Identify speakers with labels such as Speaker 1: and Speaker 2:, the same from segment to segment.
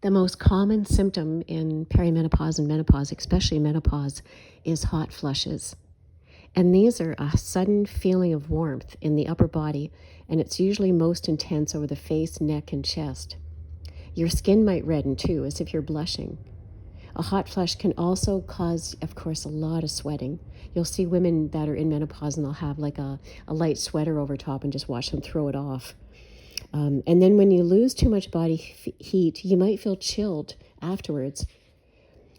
Speaker 1: The most common symptom in perimenopause and menopause, especially menopause, is hot flushes. And these are a sudden feeling of warmth in the upper body, and it's usually most intense over the face, neck, and chest. Your skin might redden too, as if you're blushing. A hot flush can also cause, of course, a lot of sweating. You'll see women that are in menopause and they'll have like a light sweater over top and just watch them throw it off. And then when you lose too much body heat, you might feel chilled afterwards.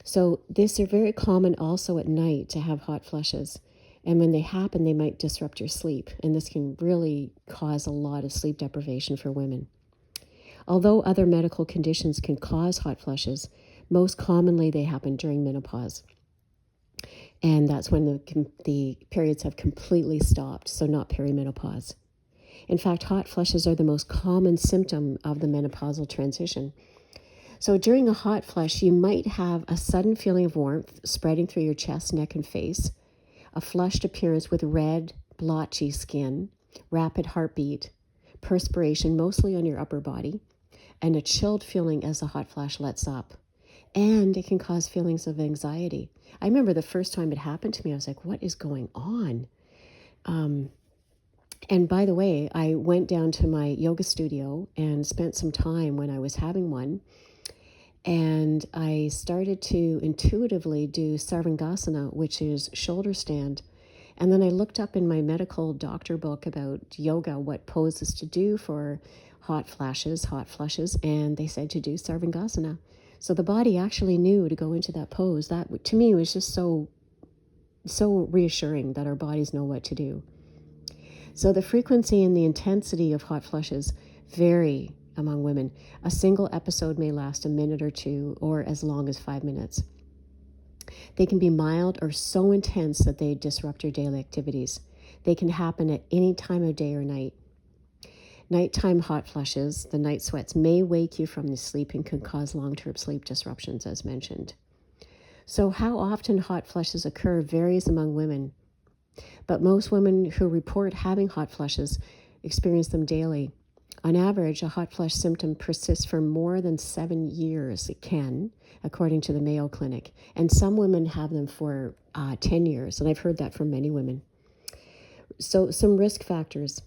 Speaker 1: So these are very common also at night to have hot flushes. And when they happen, they might disrupt your sleep. And this can really cause a lot of sleep deprivation for women. Although other medical conditions can cause hot flushes, most commonly they happen during menopause. And that's when the periods have completely stopped, so not perimenopause. In fact, hot flushes are the most common symptom of the menopausal transition. So during a hot flush, you might have a sudden feeling of warmth spreading through your chest, neck, and face, a flushed appearance with red, blotchy skin, rapid heartbeat, perspiration mostly on your upper body, and a chilled feeling as the hot flash lets up. And it can cause feelings of anxiety. I remember the first time it happened to me, I was like, what is going on? And by the way, I went down to my yoga studio and spent some time when I was having one. And I started to intuitively do sarvangasana, which is shoulder stand. And then I looked up in my medical doctor book about yoga, what poses to do for hot flushes, and they said to do sarvangasana. So the body actually knew to go into that pose. That, to me, was just so reassuring that our bodies know what to do. So the frequency and the intensity of hot flushes vary among women. A single episode may last a minute or two, or as long as 5 minutes. They can be mild or so intense that they disrupt your daily activities. They can happen at any time of day or night. Nighttime hot flushes, the night sweats, may wake you from the sleep and can cause long-term sleep disruptions, as mentioned. So how often hot flushes occur varies among women. But most women who report having hot flushes experience them daily. On average, a hot flush symptom persists for more than 7 years. It can, according to the Mayo Clinic. And some women have them for 10 years. And I've heard that from many women. So some risk factors.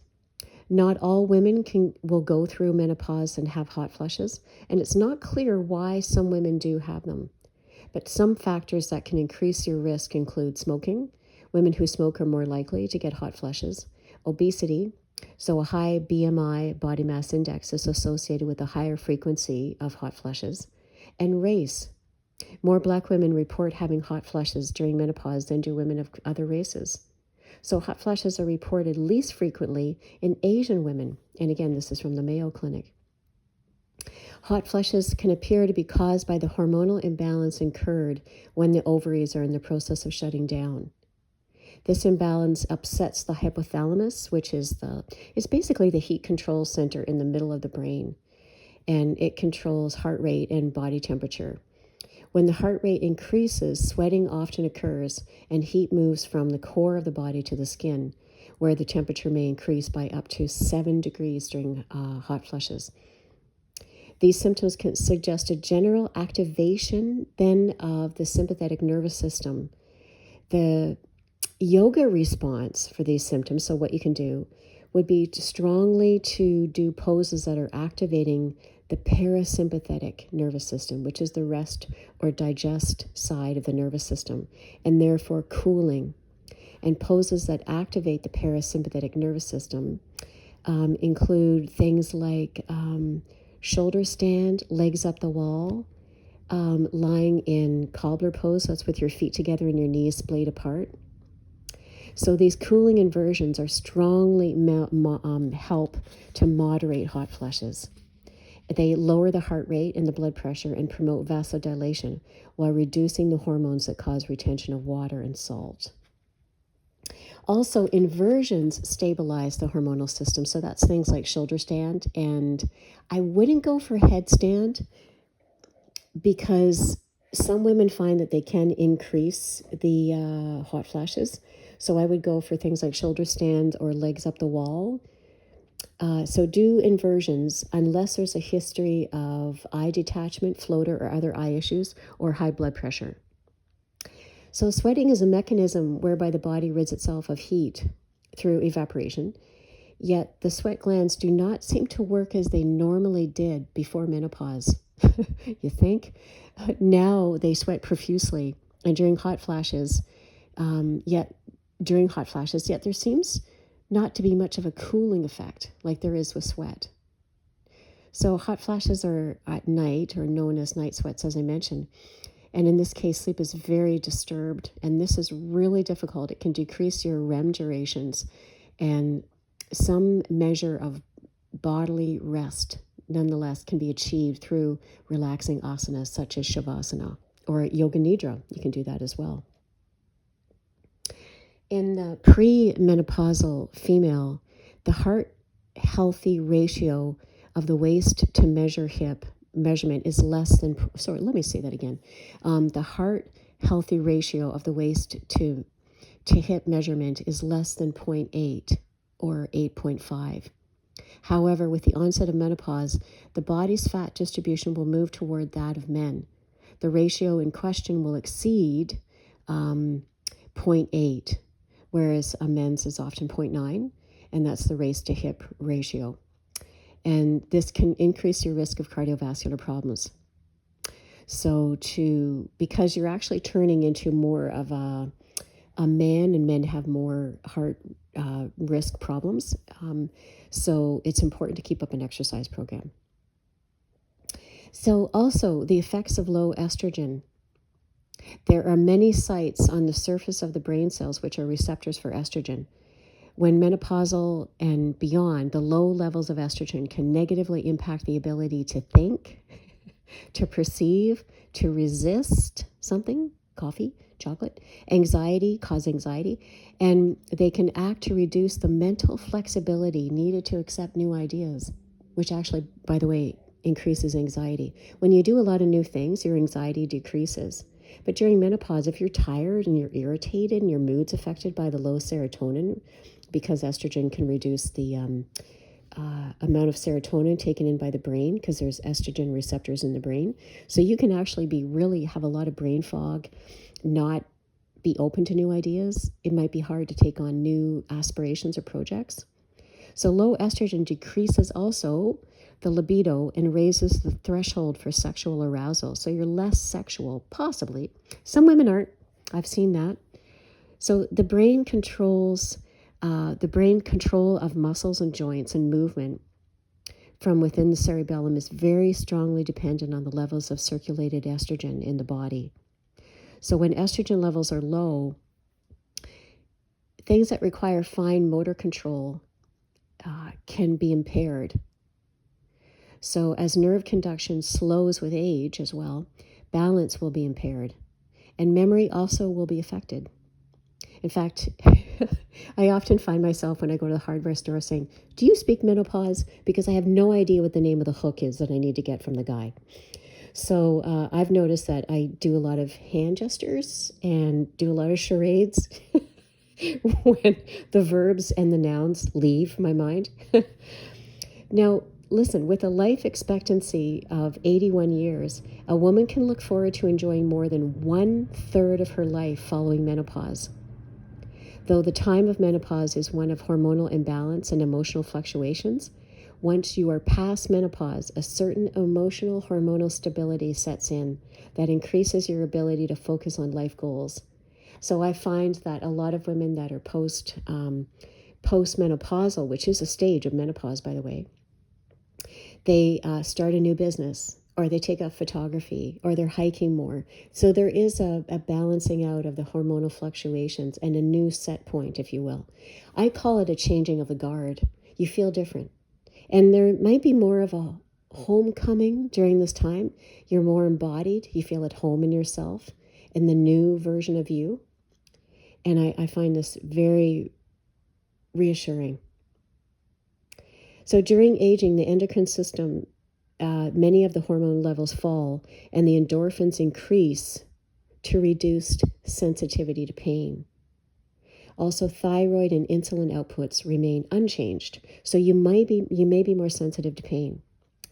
Speaker 1: Not all women will go through menopause and have hot flushes. And it's not clear why some women do have them. But some factors that can increase your risk include smoking. Women who smoke are more likely to get hot flushes. Obesity, so a high BMI, body mass index, is associated with a higher frequency of hot flushes. And race. More Black women report having hot flushes during menopause than do women of other races. So hot flushes are reported least frequently in Asian women. And again, this is from the Mayo Clinic. Hot flushes can appear to be caused by the hormonal imbalance incurred when the ovaries are in the process of shutting down. This imbalance upsets the hypothalamus, which is basically the heat control center in the middle of the brain, and it controls heart rate and body temperature. When the heart rate increases, sweating often occurs, and heat moves from the core of the body to the skin, where the temperature may increase by up to 7 degrees during hot flushes. These symptoms can suggest a general activation then of the sympathetic nervous system. The yoga response for these symptoms, so what you can do, would be strongly to do poses that are activating the parasympathetic nervous system, which is the rest or digest side of the nervous system, and therefore cooling. And poses that activate the parasympathetic nervous system include things like shoulder stand, legs up the wall, lying in cobbler pose, so that's with your feet together and your knees splayed apart. So these cooling inversions are strongly help to moderate hot flushes. They lower the heart rate and the blood pressure and promote vasodilation while reducing the hormones that cause retention of water and salt. Also, inversions stabilize the hormonal system. So that's things like shoulder stand. And I wouldn't go for headstand because some women find that they can increase the hot flashes. So I would go for things like shoulder stand or legs up the wall. So do inversions unless there's a history of eye detachment, floater, or other eye issues, or high blood pressure. So sweating is a mechanism whereby the body rids itself of heat through evaporation, yet the sweat glands do not seem to work as they normally did before menopause. You think? Now they sweat profusely and during hot flashes, yet there seems not to be much of a cooling effect like there is with sweat. So hot flashes are at night, or known as night sweats, as I mentioned. And in this case, sleep is very disturbed, and this is really difficult. It can decrease your REM durations, and some measure of bodily rest, nonetheless, can be achieved through relaxing asanas such as Shavasana or Yoga Nidra. You can do that as well. In the premenopausal female, the heart healthy ratio of the waist to hip measurement is less than, the heart healthy ratio of the waist to hip measurement is less than 0.8 or 8.5. However, with the onset of menopause, the body's fat distribution will move toward that of men. The ratio in question will exceed 0.8, whereas a men's is often 0.9, and that's the waist to hip ratio. And this can increase your risk of cardiovascular problems. So because you're actually turning into more of a man, and men have more heart risk problems. So it's important to keep up an exercise program. So also the effects of low estrogen. There are many sites on the surface of the brain cells which are receptors for estrogen. When menopausal and beyond, the low levels of estrogen can negatively impact the ability to think, to perceive, to resist something, coffee, chocolate, cause anxiety, and they can act to reduce the mental flexibility needed to accept new ideas, which actually, by the way, increases anxiety. When you do a lot of new things, your anxiety decreases. But during menopause, if you're tired and you're irritated and your mood's affected by the low serotonin, because estrogen can reduce the amount of serotonin taken in by the brain, because there's estrogen receptors in the brain. So you can actually have a lot of brain fog, not be open to new ideas. It might be hard to take on new aspirations or projects. So low estrogen decreases also the libido and raises the threshold for sexual arousal. So you're less sexual, possibly. Some women aren't. I've seen that. So the brain control of muscles and joints and movement from within the cerebellum is very strongly dependent on the levels of circulated estrogen in the body. So when estrogen levels are low, things that require fine motor control can be impaired. So as nerve conduction slows with age as well, balance will be impaired, and memory also will be affected. In fact, I often find myself when I go to the hardware store saying, "Do you speak menopause?" Because I have no idea what the name of the hook is that I need to get from the guy. So I've noticed that I do a lot of hand gestures and do a lot of charades when the verbs and the nouns leave my mind. Now, listen, with a life expectancy of 81 years, a woman can look forward to enjoying more than 1/3 of her life following menopause. Though the time of menopause is one of hormonal imbalance and emotional fluctuations, once you are past menopause, a certain emotional hormonal stability sets in that increases your ability to focus on life goals. So I find that a lot of women that are postmenopausal, which is a stage of menopause, by the way, they start a new business, or they take up photography, or they're hiking more. So there is a balancing out of the hormonal fluctuations and a new set point, if you will. I call it a changing of the guard. You feel different. And there might be more of a homecoming during this time. You're more embodied. You feel at home in yourself, in the new version of you. And I find this very reassuring. So during aging, the endocrine system, many of the hormone levels fall and the endorphins increase to reduced sensitivity to pain. Also, thyroid and insulin outputs remain unchanged. So you may be more sensitive to pain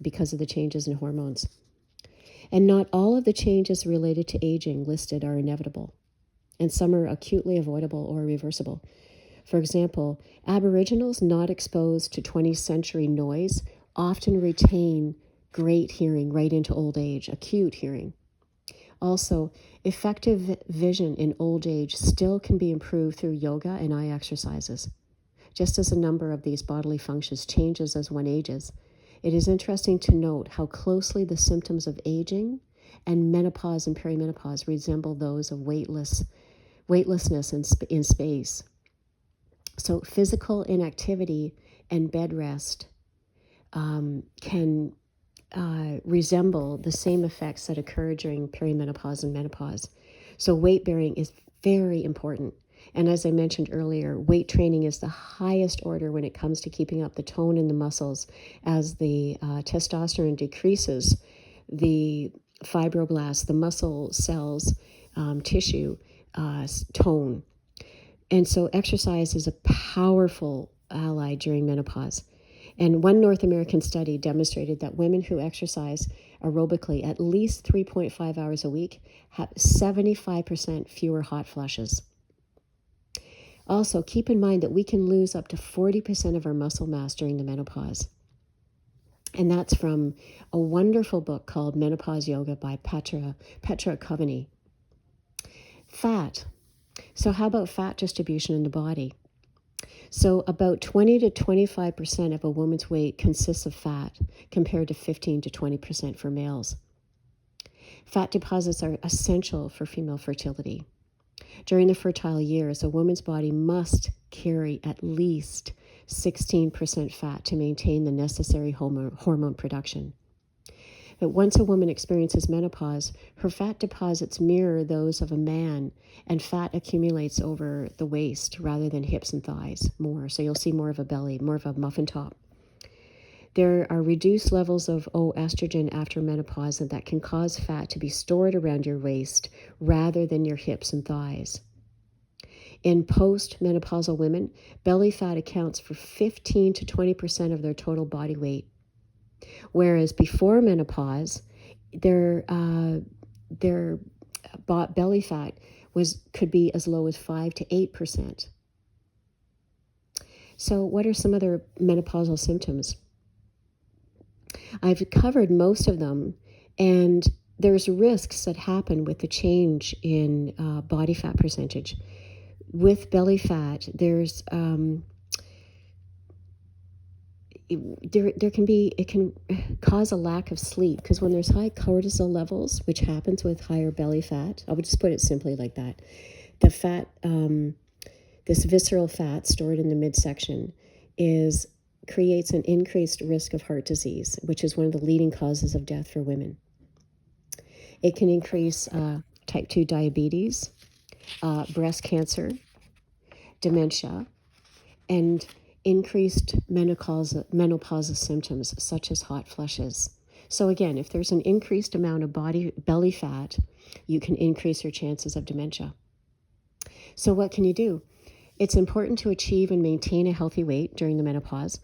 Speaker 1: because of the changes in hormones. And not all of the changes related to aging listed are inevitable, and some are acutely avoidable or reversible. For example, Aboriginals not exposed to 20th century noise often retain great hearing right into old age, acute hearing. Also, effective vision in old age still can be improved through yoga and eye exercises. Just as a number of these bodily functions changes as one ages, it is interesting to note how closely the symptoms of aging and menopause and perimenopause resemble those of weightlessness in space. So physical inactivity and bed rest can resemble the same effects that occur during perimenopause and menopause. So weight bearing is very important. And as I mentioned earlier, weight training is the highest order when it comes to keeping up the tone in the muscles. As the testosterone decreases, the fibroblasts, the muscle cells, tissue, tone. And so exercise is a powerful ally during menopause. And one North American study demonstrated that women who exercise aerobically at least 3.5 hours a week have 75% fewer hot flushes. Also, keep in mind that we can lose up to 40% of our muscle mass during the menopause. And that's from a wonderful book called Menopause Yoga by Petra Coveney. Fat. So how about fat distribution in the body? So about 20 to 25% of a woman's weight consists of fat, compared to 15 to 20% for males. Fat deposits are essential for female fertility. During the fertile years, a woman's body must carry at least 16% fat to maintain the necessary hormone production. But once a woman experiences menopause, her fat deposits mirror those of a man, and fat accumulates over the waist rather than hips and thighs more. So you'll see more of a belly, more of a muffin top. There are reduced levels of oestrogen after menopause, and that can cause fat to be stored around your waist rather than your hips and thighs. In post-menopausal women, belly fat accounts for 15 to 20% of their total body weight. Whereas before menopause, their belly fat could be as low as 5 to 8%. So what are some other menopausal symptoms? I've covered most of them, and there's risks that happen with the change in body fat percentage. With belly fat, there's it can cause a lack of sleep, because when there's high cortisol levels, which happens with higher belly fat, I would just put it simply like that, the fat, this visceral fat stored in the midsection creates an increased risk of heart disease, which is one of the leading causes of death for women. It can increase type 2 diabetes, breast cancer, dementia, and increased menopausal symptoms such as hot flushes. So again, if there's an increased amount of belly fat, you can increase your chances of dementia. So what can you do? It's important to achieve and maintain a healthy weight during the menopause,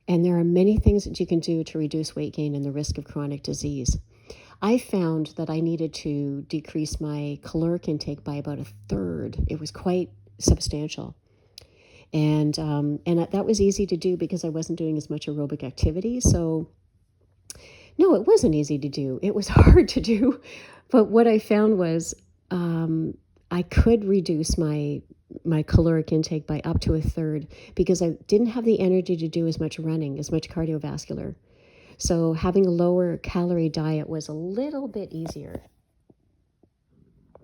Speaker 1: and there are many things that you can do to reduce weight gain and the risk of chronic disease. I found that I needed to decrease my caloric intake by about 1/3. It was quite substantial. And that was easy to do because I wasn't doing as much aerobic activity. So no, it wasn't easy to do. It was hard to do. But what I found was I could reduce my caloric intake by up to 1/3 because I didn't have the energy to do as much running, as much cardiovascular. So having a lower calorie diet was a little bit easier.